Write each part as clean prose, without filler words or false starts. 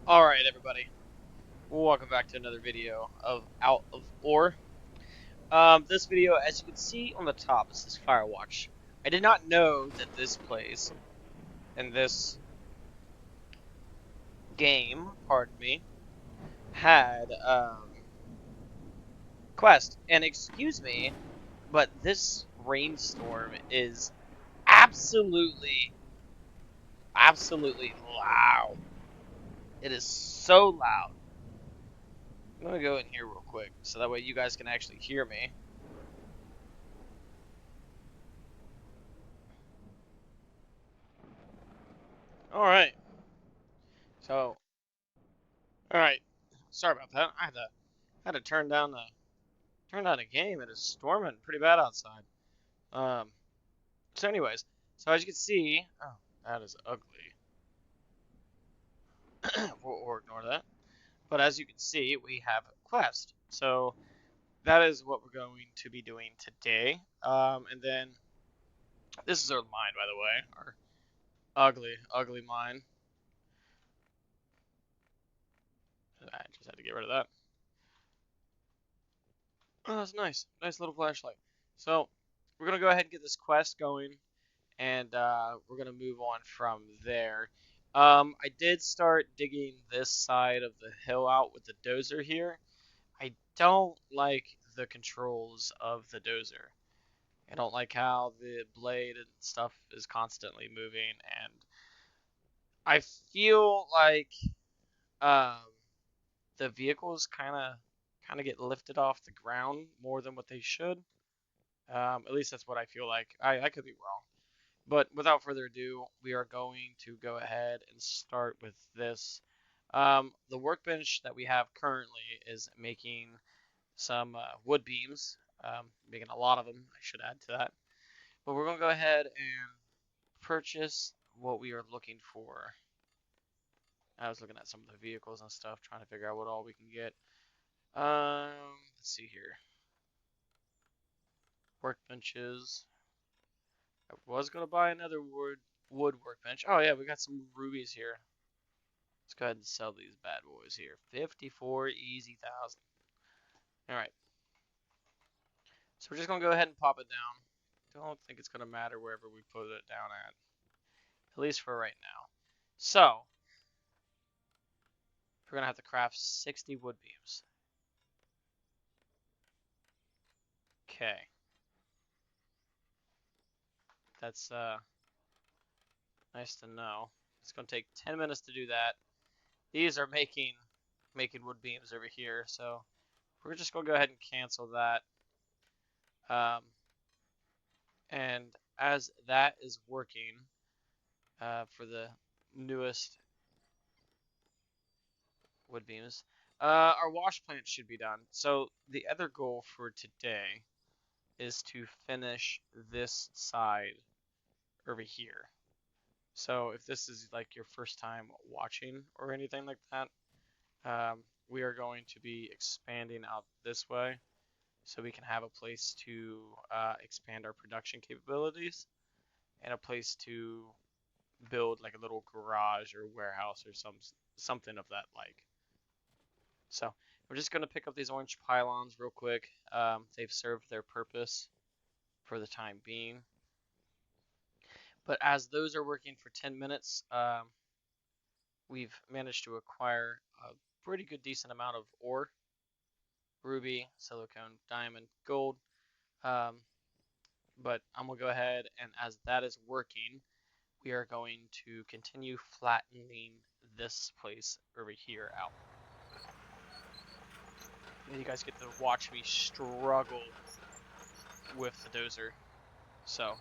Alright, everybody. Welcome back to another video of Out of Ore. This video, as you can see on the top, it says Firewatch. I did not know that this place, and this game, pardon me, had, quest. And excuse me, but this rainstorm is absolutely loud. It is so loud. I'm gonna go in here real quick, so that way you guys can actually hear me. Alright. So, alright. Sorry about that. I had to turn down the game. It is storming pretty bad outside. Um. So, anyways, so as you can see, oh, that is ugly. We'll ignore that. But as you can see, we have a quest. So that is what we're going to be doing today. And then this is our mine, by the way, our ugly mine. I just had to get rid of that. Oh, that's nice. Nice little flashlight. So we're gonna go ahead and get this quest going, and we're gonna move on from there. I did start digging this side of the hill out with the dozer here. I don't like the controls of the dozer. I don't like how the blade and stuff is constantly moving, and I feel like um, the vehicles kind of get lifted off the ground more than what they should. At least that's what I feel like. I could be wrong. But without further ado, we are going to go ahead and start with this. The workbench that we have currently is making some wood beams, making a lot of them, I should add to that. But we're going to go ahead and purchase what we are looking for. I was looking at some of the vehicles and stuff, trying to figure out what all we can get. Let's see here. Workbenches. I was going to buy another wood workbench. Oh yeah, we got some rubies here. Let's go ahead and sell these bad boys here. 54 easy thousand. Alright. So we're just going to go ahead and pop it down. Don't think it's going to matter wherever we put it down at least for right now. So, we're going to have to craft 60 wood beams. Okay. That's nice to know. It's going to take 10 minutes to do that. These are making wood beams over here, so we're just going to go ahead and cancel that. And as that is working for the newest wood beams, our wash plant should be done. So the other goal for today is to finish this side over here. So if this is like your first time watching or anything like that, we are going to be expanding out this way so we can have a place to expand our production capabilities and a place to build like a little garage or warehouse or something of that like. So we're just going to pick up these orange pylons real quick. They've served their purpose for the time being. But as those are working for 10 minutes, we've managed to acquire a pretty good decent amount of ore. Ruby, silicone, diamond, gold. But I'm going to go ahead, and as that is working, we are going to continue flattening this place over here out. And you guys get to watch me struggle with the dozer. So,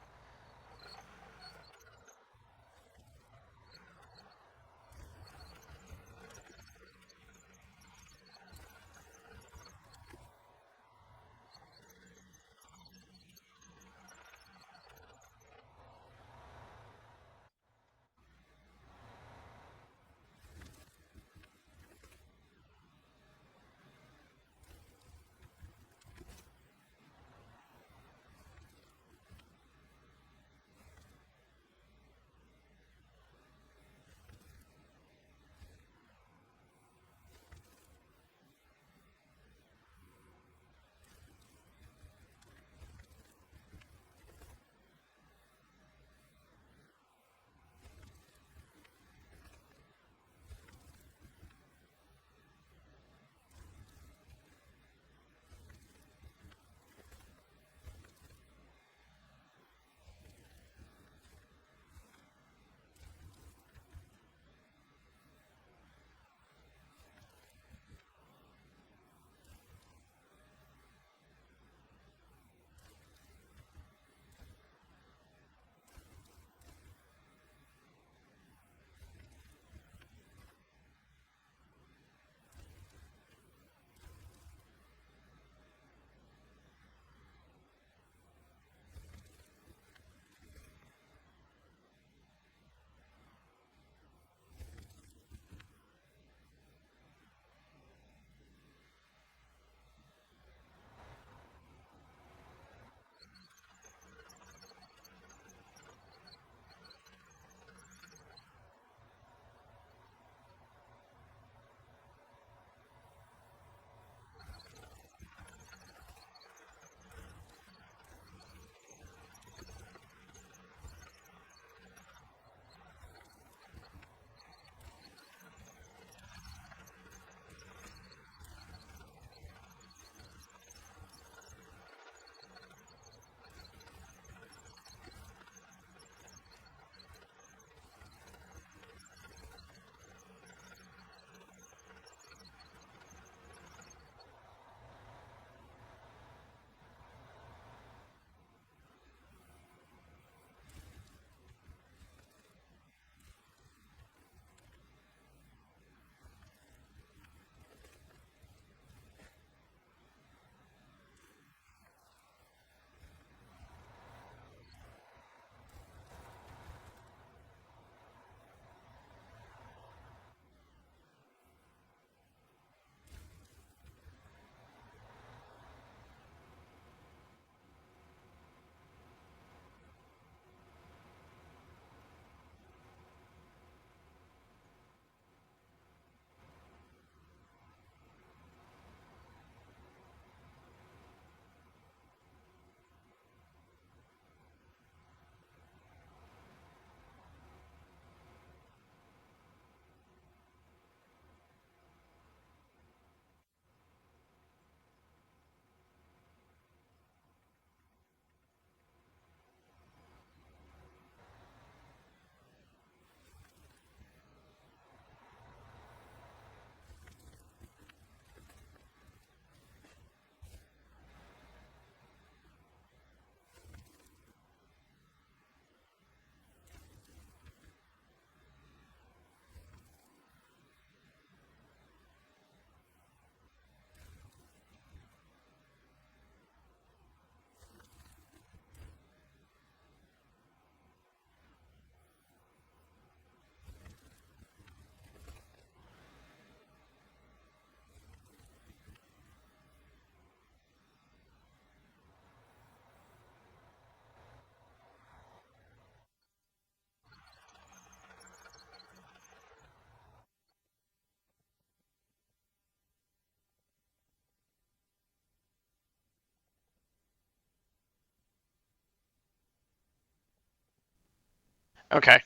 Okay,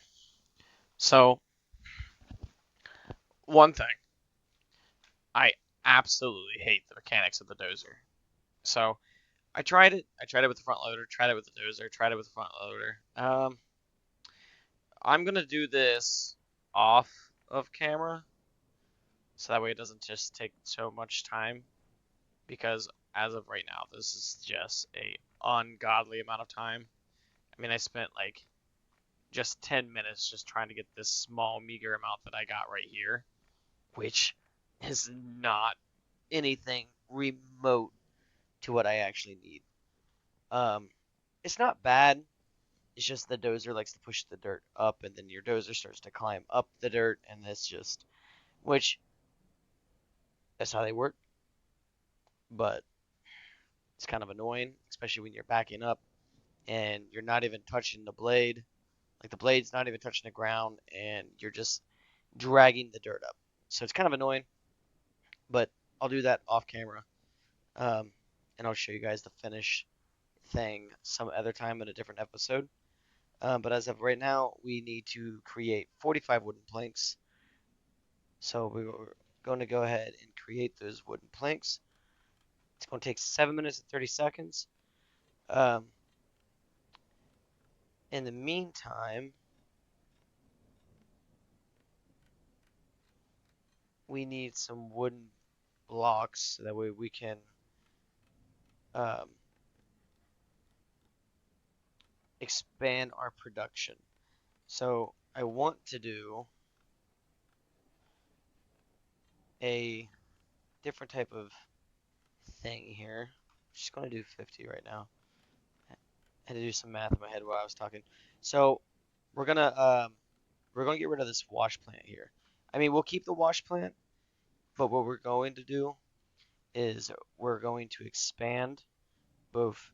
so one thing, I absolutely hate the mechanics of the dozer. So I tried it. I tried it with the front loader, tried it with the dozer, tried it with the front loader. I'm gonna do this off of camera, so that way it doesn't just take so much time. Because as of right now, this is just a ungodly amount of time. I mean, I spent like just 10 minutes just trying to get this small meager amount that I got right here, which is not anything remote to what I actually need. Um, it's not bad. It's just the dozer likes to push the dirt up, and then your dozer starts to climb up the dirt, and it's just, which that's how they work, but it's kind of annoying, especially when you're backing up and you're not even touching the blade. Like the blade's not even touching the ground, and you're just dragging the dirt up. So it's kind of annoying, but I'll do that off camera, um, and I'll show you guys the finished thing some other time in a different episode. But as of right now, we need to create 45 wooden planks. So we're going to go ahead and create those wooden planks. It's going to take 7 minutes and 30 seconds. Um, in the meantime, we need some wooden blocks so that way we can um, expand our production. So I want to do a different type of thing here. I'm just going to do 50 right now. I had to do some math in my head while I was talking. So we're gonna um, we're gonna get rid of this wash plant here. I mean, we'll keep the wash plant, but what we're going to do is we're going to expand both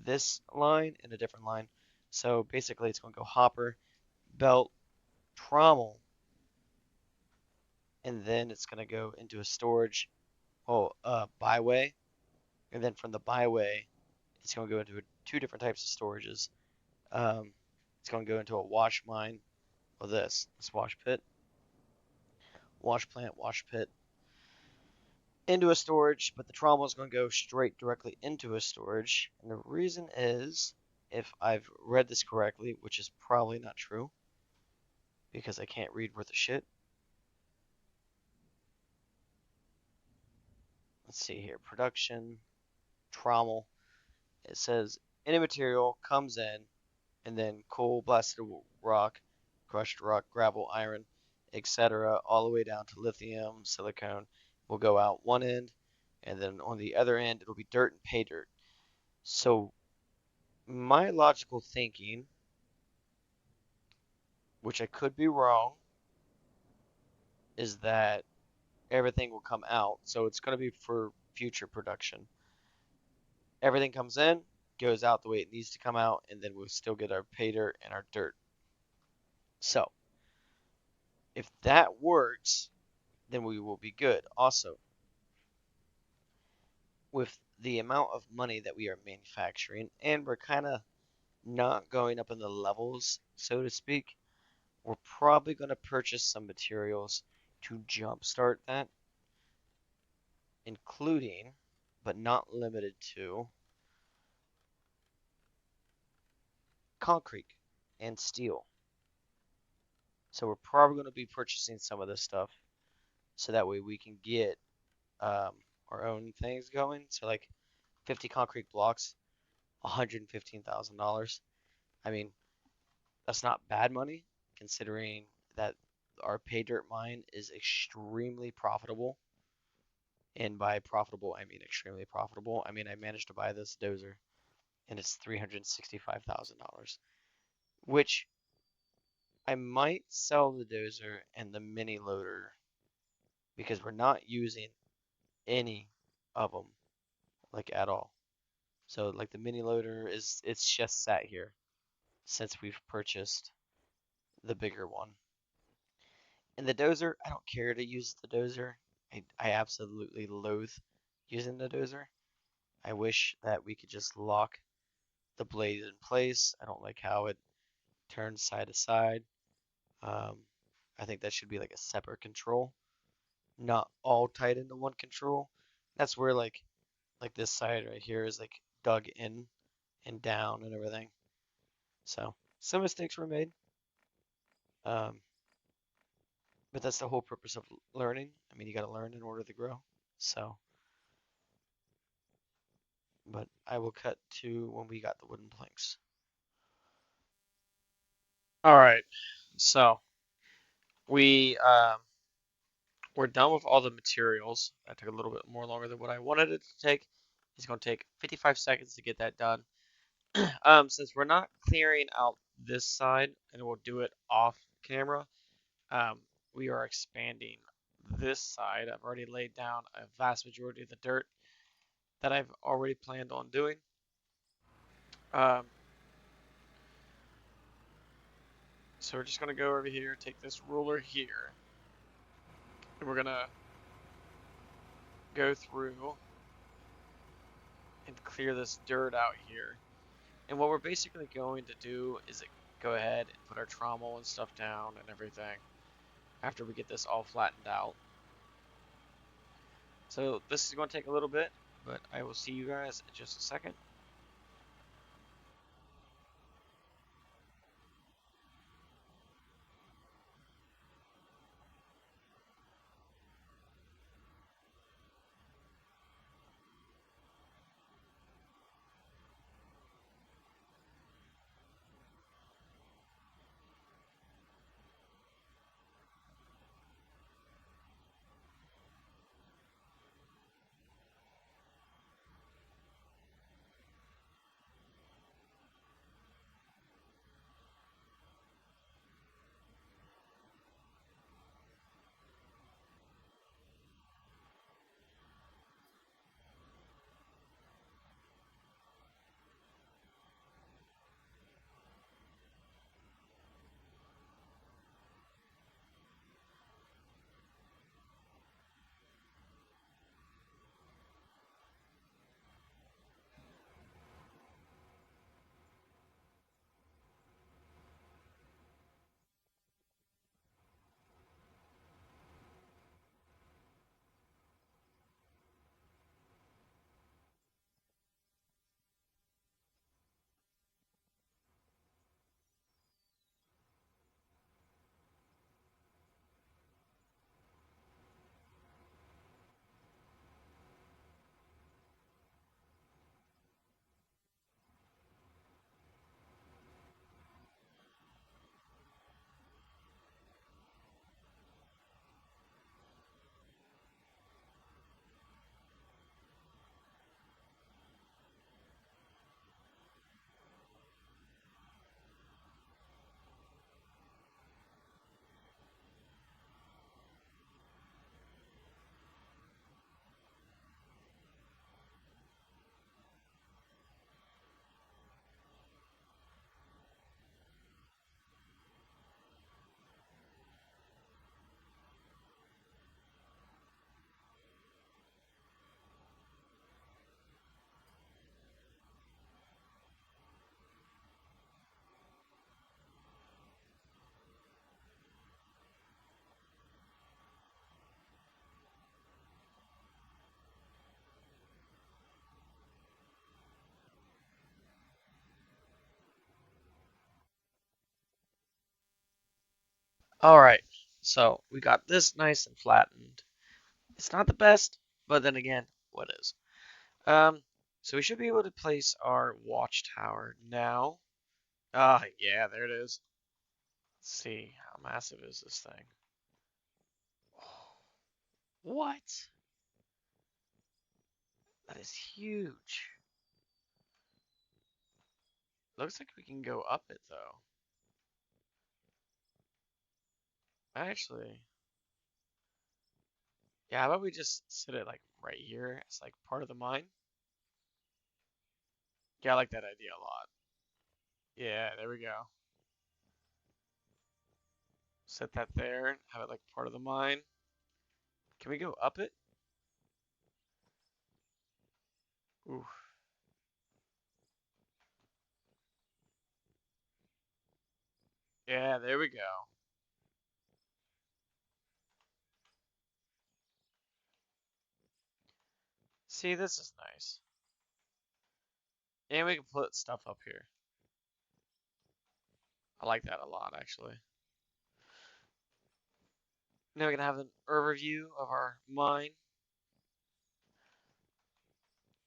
this line and a different line. So basically, it's going to go hopper, belt, trommel, and then it's going to go into a storage, byway, and then from the byway, it's going to go into two different types of storages. Um, it's going to go into a wash mine, or this wash pit, wash plant, wash pit, into a storage, but the trommel is going to go straight directly into a storage. And the reason is, if I've read this correctly, which is probably not true, because I can't read worth a shit. Let's see here. Production, trommel. It says any material comes in, and then coal, blasted rock, crushed rock, gravel, iron, etc., all the way down to lithium, silicone will go out one end, and then on the other end it'll be dirt and pay dirt. So my logical thinking, which I could be wrong, is that everything will come out. So it's going to be for future production. Everything comes in, goes out the way it needs to come out, and then we'll still get our pay dirt and our dirt. So if that works, then we will be good. Also, with the amount of money that we are manufacturing, and we're kind of not going up in the levels, so to speak, we're probably going to purchase some materials to jumpstart that, including, but not limited to, concrete and steel. So we're probably going to be purchasing some of this stuff so that way we can get um, our own things going. So like 50 concrete blocks, $115,000. I mean, that's not bad money considering that our pay dirt mine is extremely profitable. And by profitable, I mean extremely profitable. I mean, I managed to buy this dozer and it's $365,000, which I might sell the dozer and the mini loader because we're not using any of them like at all. So like the mini loader it's just sat here since we've purchased the bigger one. And the dozer, I don't care to use the dozer. I absolutely loathe using the dozer. I wish that we could just lock the blade in place. I don't like how it turn side to side. Um, I think that should be like a separate control, not all tied into one control. That's where like this side right here is like dug in and down and everything. So some mistakes were made, um, but that's the whole purpose of learning. I mean, you got to learn in order to grow. So, but I will cut to when we got the wooden planks. All right, so we're done with all the materials. That took a little bit more longer than what I wanted it to take. It's going to take 55 seconds to get that done. Since we're not clearing out this side, and we'll do it off camera, um, we are expanding this side. I've already laid down a vast majority of the dirt that I've already planned on doing. Um, so we're just going to go over here, take this ruler here, and we're going to go through and clear this dirt out here. And what we're basically going to do is go ahead and put our trommel and stuff down and everything after we get this all flattened out. So this is going to take a little bit, but I will see you guys in just a second. All right, so we got this nice and flattened. It's not the best, but then again, what is? Um, so we should be able to place our watchtower now. Ah, yeah, there it is. Let's see, how massive is this thing? Oh, what? That is huge. Looks like we can go up it though. Actually, yeah, how about we just sit it like right here? It's like part of the mine. Yeah, I like that idea a lot. Yeah, there we go. Set that there, have it like part of the mine. Can we go up it? Ooh. Yeah, there we go. See, this is nice. And we can put stuff up here. I like that a lot, actually. Now we can have an overview of our mine.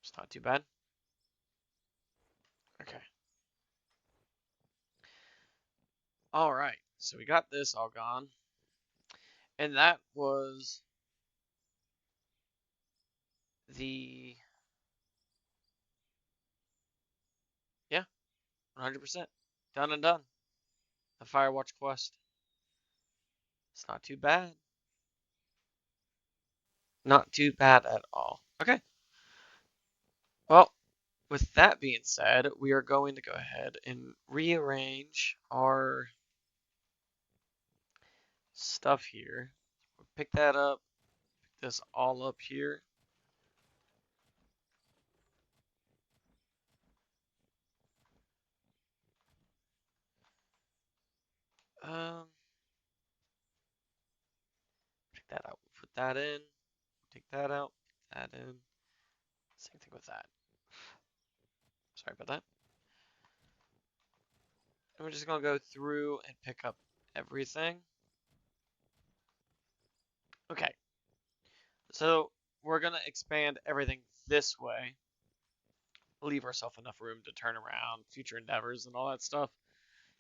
It's not too bad. Okay. All right. So we got this all gone. And that was the, yeah, 100%. Done and done. The Firewatch quest. It's not too bad. Not too bad at all. Okay. Well, with that being said, we are going to go ahead and rearrange our stuff here. We'll pick that up, pick this all up here. Um, Pick that out. Put that in. Take that out. Put that in. Same thing with that. Sorry about that. And we're just gonna go through and pick up everything. Okay. So we're gonna expand everything this way. Leave ourselves enough room to turn around future endeavors and all that stuff.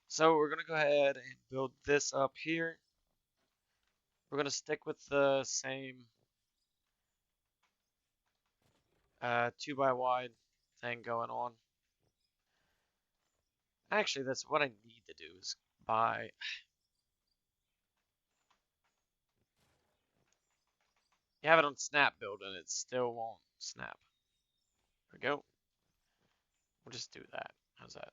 So we're gonna go ahead and build this up here. We're gonna stick with the same 2 by wide thing going on. Actually, that's what I need to do is buy. You have it on snap build and it still won't snap. There we go. We'll just do that. How's that?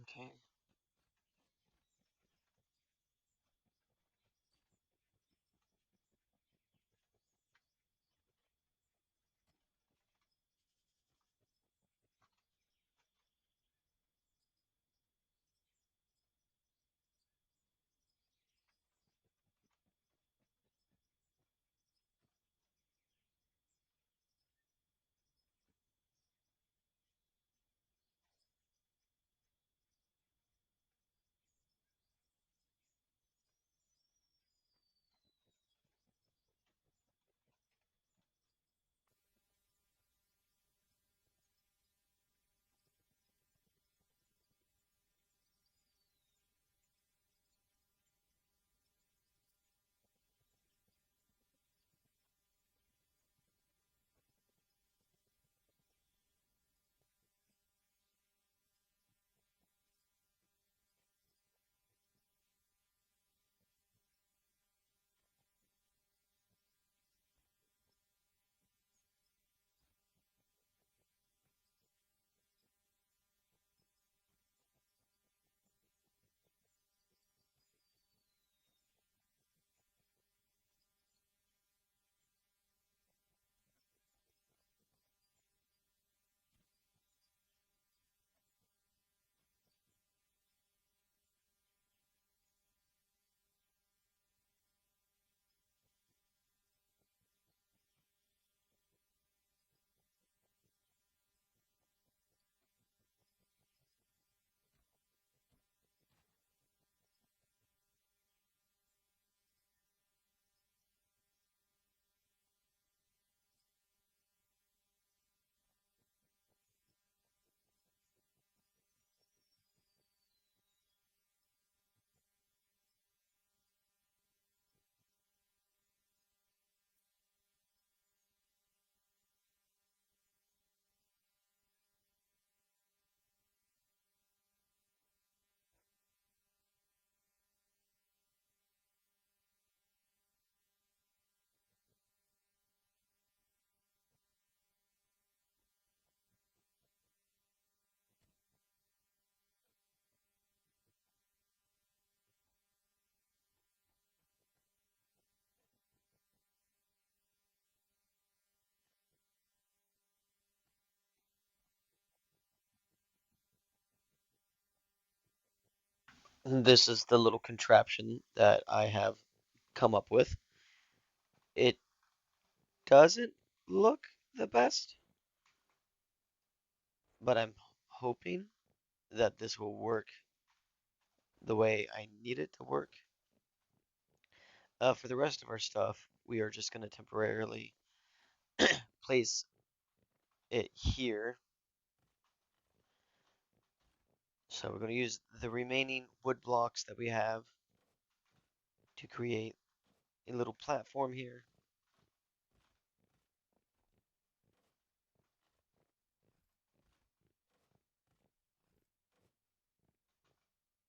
Okay. This is the little contraption that I have come up with. It doesn't look the best, but I'm hoping that this will work the way I need it to work. For the rest of our stuff, we are just going to temporarily place it here. So we're going to use the remaining wood blocks that we have to create a little platform here.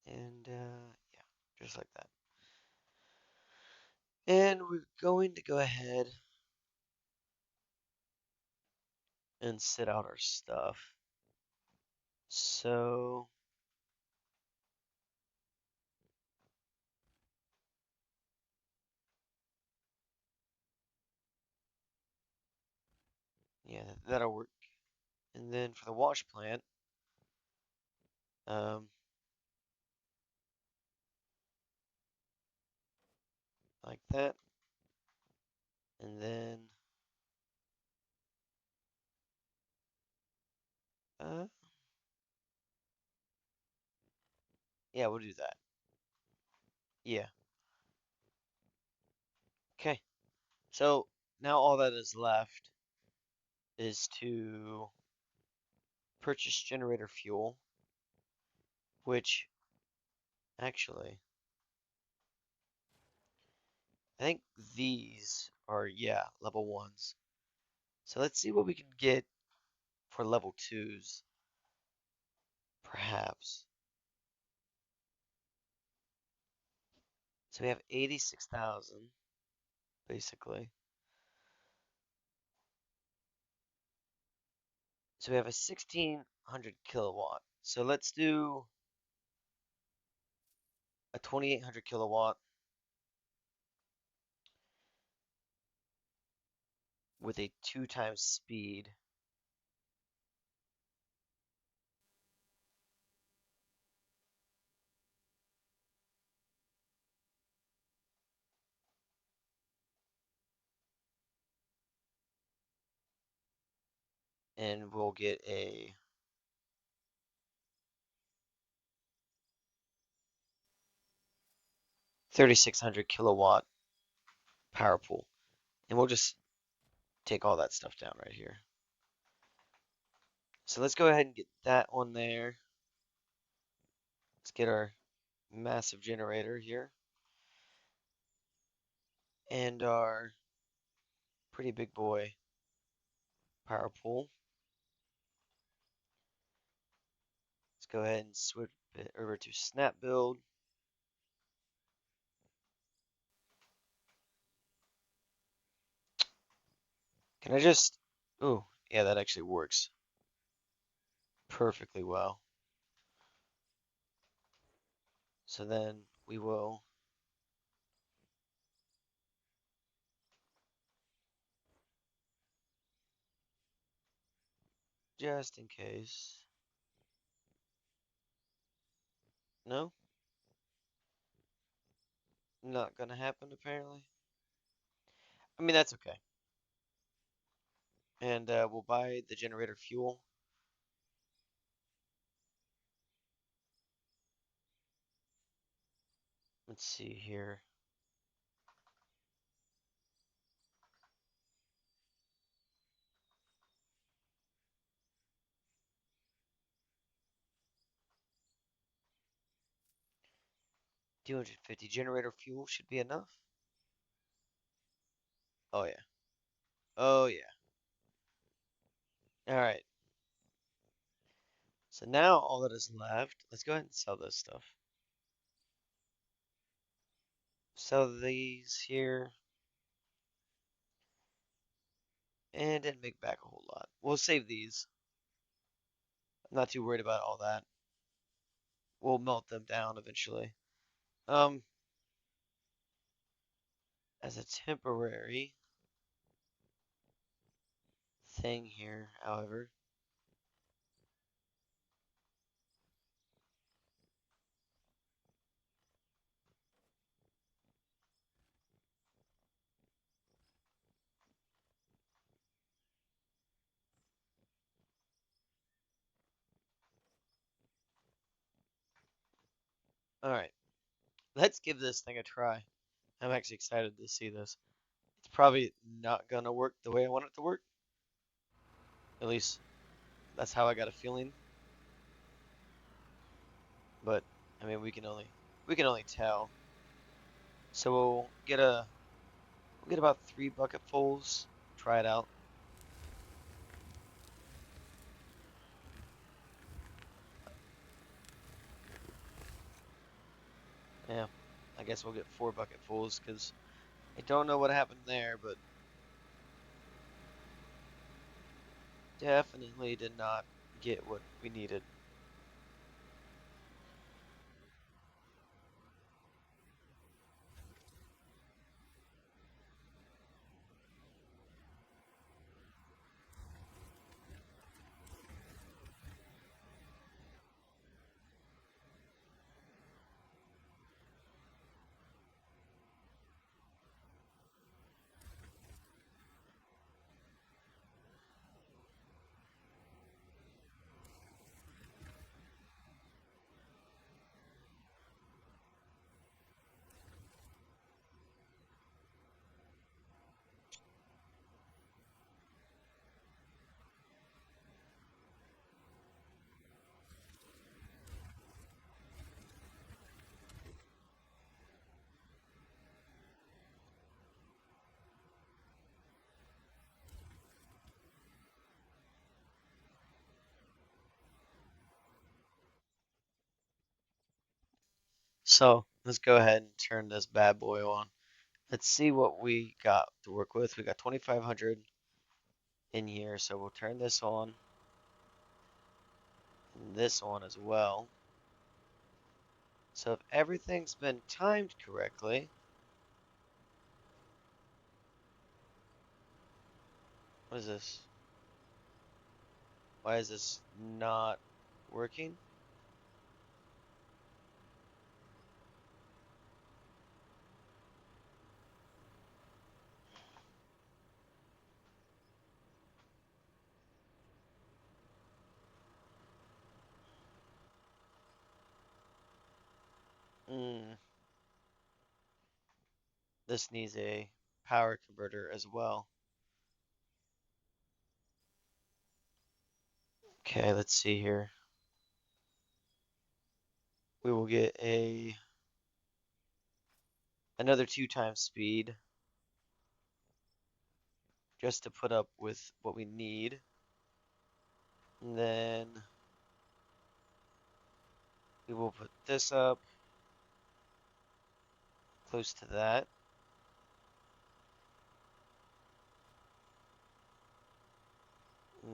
And yeah, just like that. And we're going to go ahead and set out our stuff. So yeah, that'll work. And then for the wash plant, um, like that. And then uh, yeah, we'll do that. Yeah. Okay. So now all that is left is to purchase generator fuel, which actually I think these are, yeah, level ones. So let's see what we can get for level twos, perhaps. So we have 86,000, basically. So we have a 1600 kilowatt. So let's do a 2800 kilowatt with a 2 times speed. And we'll get a 3600 kilowatt power pool. And we'll just take all that stuff down right here. So let's go ahead and get that on there. Let's get our massive generator here. And our pretty big boy power pool. Let's go ahead and switch it over to snap build. Can I just, oh, yeah, that actually works perfectly well. So then we will just in case. No, not gonna happen apparently. I mean, that's okay. And we'll buy the generator fuel. Let's see here. $250 generator fuel should be enough. Oh yeah. Oh yeah. All right. So now all that is left, let's go ahead and sell this stuff. Sell these here. And didn't make back a whole lot. We'll save these. I'm not too worried about all that. We'll melt them down eventually. Um, as a temporary thing here, however, Alright, let's give this thing a try. I'm actually excited to see this. It's probably not gonna work the way I want it to work. At least that's how I got a feeling. But I mean, we can only tell. So we'll get about 3 bucketfuls. Try it out. Yeah, I guess we'll get 4 bucketfuls because I don't know what happened there, but definitely did not get what we needed. So let's go ahead and turn this bad boy on. Let's see what we got to work with. We got 2,500 in here, so we'll turn this on and this on as well. So if everything's been timed correctly, what is this? Why is this not working? Hmm, this needs a power converter as well. Okay, let's see here. We will get another 2 times speed just to put up with what we need. And then we will put this up close to that. Mm,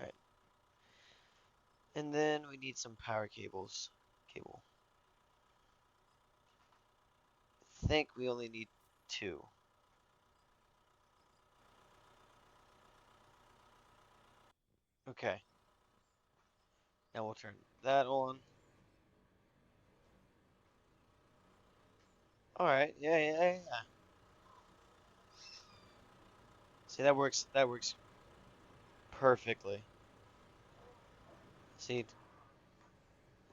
right. And then we need some power cables. Cable. I think we only need 2. Okay. Now we'll turn that on. All right. Yeah, yeah, yeah, yeah. See, that works. That works perfectly. See,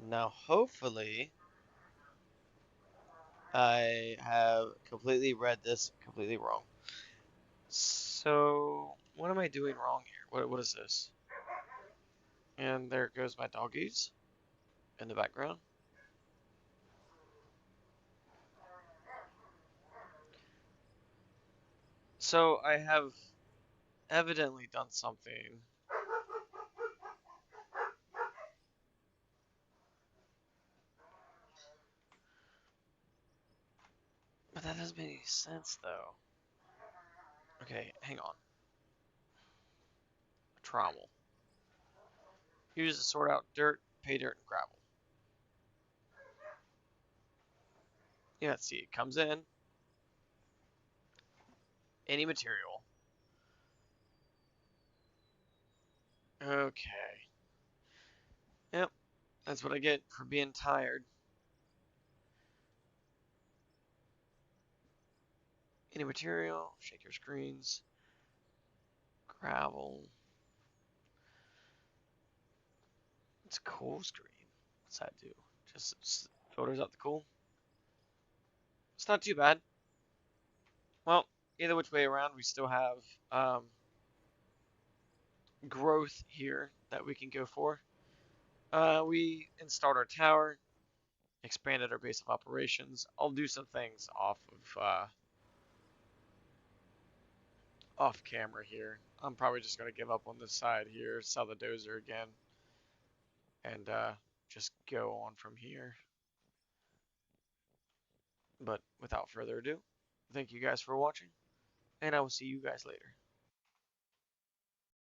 now hopefully I have completely read this completely wrong. So, what am I doing wrong here? What is this? And there goes my doggies in the background. So I have evidently done something, but that doesn't make any sense though. Okay, hang on. Trommel. Use to sort out dirt, pay dirt, and gravel. Yeah, let's see. It comes in any material. Okay. Yep, that's what I get for being tired. Any material, shake your screens, Travel. It's cool screen. What's that do? Just filters out the cool. It's not too bad. Well, either which way around, we still have growth here that we can go for. We installed our tower, expanded our base of operations. I'll do some things off camera here. I'm probably just gonna give up on this side here, sell the dozer again, and just go on from here. But without further ado, thank you guys for watching, and I will see you guys later.